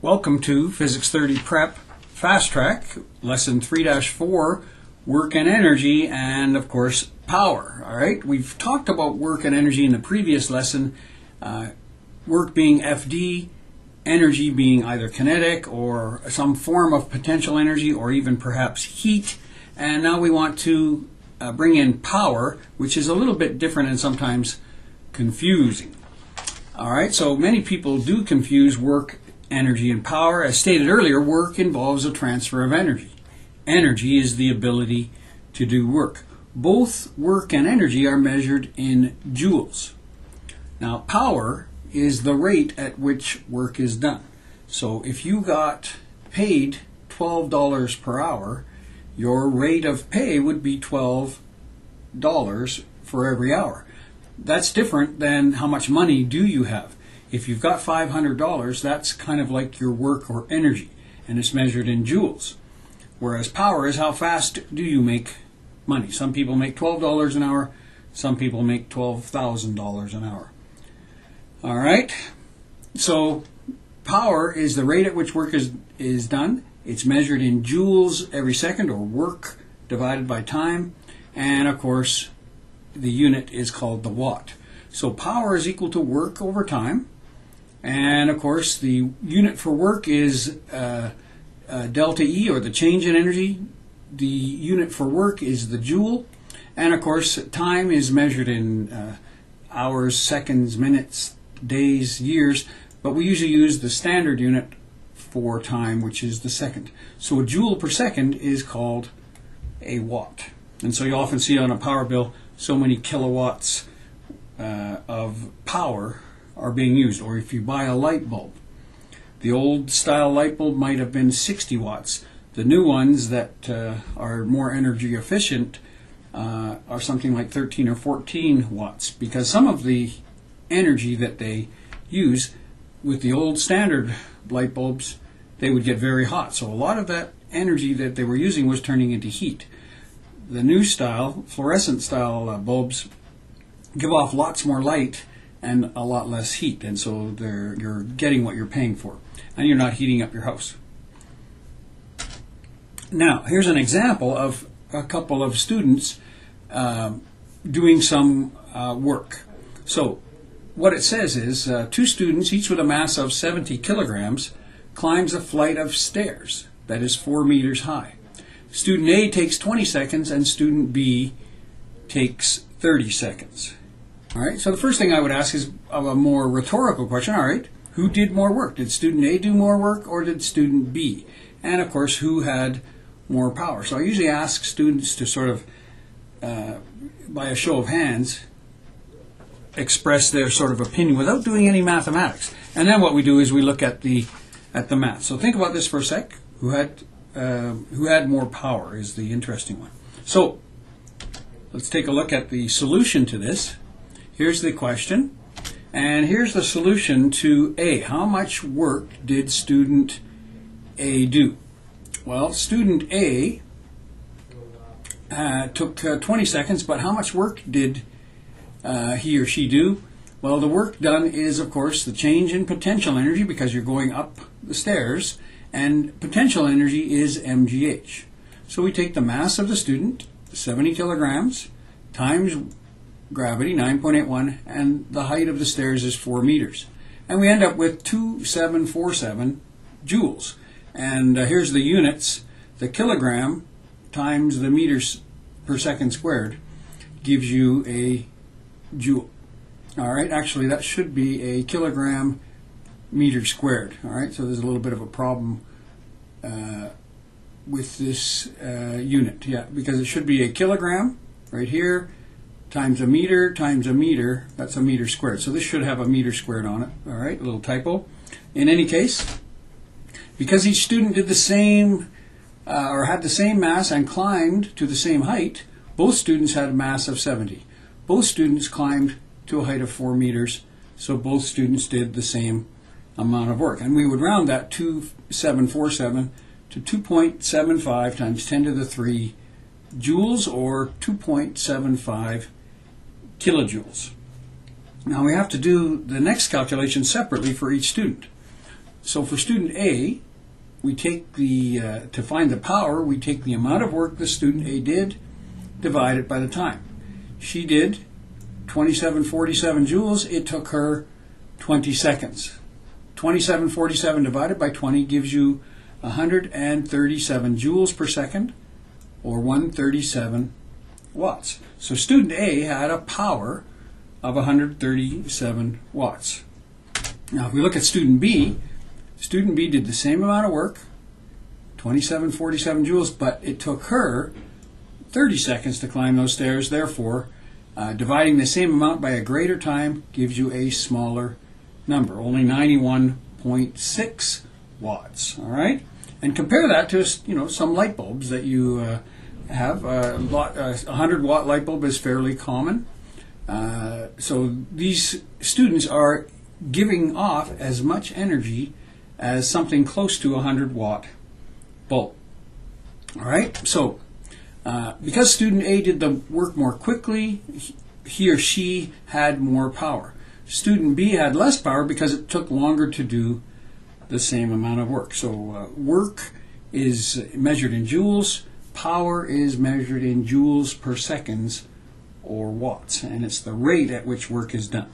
Welcome to Physics 30 Prep Fast Track, Lesson 3-4, Work and Energy, and of course, Power. All right, we've talked about work and energy in the previous lesson, work being FD, energy being either kinetic or some form of potential energy or even perhaps heat. And now we want to bring in power, which is a little bit different and sometimes confusing. All right, so many people do confuse work, energy, and power. As stated earlier, work involves a transfer of energy. Energy is the ability to do work. Both work and energy are measured in joules. Now, power is the rate at which work is done. So if you got paid $12 per hour, your rate of pay would be $12 for every hour. That's different than how much money do you have. If you've got $500, that's kind of like your work or energy, and it's measured in joules. Whereas power is how fast do you make money. Some people make $12 an hour, some people make $12,000 an hour. All right, so power is the rate at which work is done. It's measured in joules every second, or work divided by time, and of course the unit is called the watt. So power is equal to work over time. And of course, the unit for work is delta E, or the change in energy. The unit for work is the joule. And of course, time is measured in hours, seconds, minutes, days, years. But we usually use the standard unit for time, which is the second. So a joule per second is called a watt. And so you often see on a power bill so many kilowatts of power are being used. Or if you buy a light bulb, the old style light bulb might have been 60 watts. The new ones that are more energy efficient are something like 13 or 14 watts, because some of the energy that they use with the old standard light bulbs, they would get very hot. So a lot of that energy that they were using was turning into heat. The new style, fluorescent style bulbs give off lots more light and a lot less heat, and so you're getting what you're paying for, and you're not heating up your house. Now, here's an example of a couple of students doing some work. So what it says is two students, each with a mass of 70 kilograms, climbs a flight of stairs that is 4 meters high. Student A takes 20 seconds and student B takes 30 seconds. All right, so the first thing I would ask is a more rhetorical question. All right, who did more work? Did student A do more work, or did student B? And of course, who had more power? So I usually ask students to sort of, by a show of hands, express their sort of opinion without doing any mathematics. And then what we do is we look at the math. So think about this for a sec. Who had more power is the interesting one. So let's take a look at the solution to this. Here's the question, and here's the solution to A. How much work did student A do? Well, student A took 20 seconds, but how much work did he or she do? Well, the work done is, of course, the change in potential energy, because you're going up the stairs, and potential energy is mgh. So we take the mass of the student, 70 kilograms, times gravity, 9.81, and the height of the stairs is 4 meters. And we end up with 2747 joules. And here's the units. The kilogram times the meters per second squared gives you a joule. All right, actually that should be a kilogram meter squared. All right, so there's a little bit of a problem with this unit. Yeah, because it should be a kilogram right here times a meter, that's a meter squared. So this should have a meter squared on it. All right, a little typo. In any case, because each student did the same, or had the same mass and climbed to the same height, both students had a mass of 70. Both students climbed to a height of 4 meters, so both students did the same amount of work. And we would round that 2747 to 2.75 times 10 to the 3 joules, or 2.75 kilojoules. Now we have to do the next calculation separately for each student. So for student A, we take to find the power, we take the amount of work the student A did, divide it by the time. She did 2747 joules. It took her 20 seconds. 2747 divided by 20 gives you 137 joules per second, or 137 watts. So student A had a power of 137 watts. Now if we look at student B did the same amount of work, 2747 joules, but it took her 30 seconds to climb those stairs. Therefore, dividing the same amount by a greater time gives you a smaller number, only 91.6 watts. All right, and compare that to some light bulbs that you have. A 100-watt light bulb is fairly common. So these students are giving off as much energy as something close to a 100-watt bulb. All right, so because student A did the work more quickly, he or she had more power. Student B had less power because it took longer to do the same amount of work. So work is measured in joules, power is measured in joules per seconds, or watts, and it's the rate at which work is done.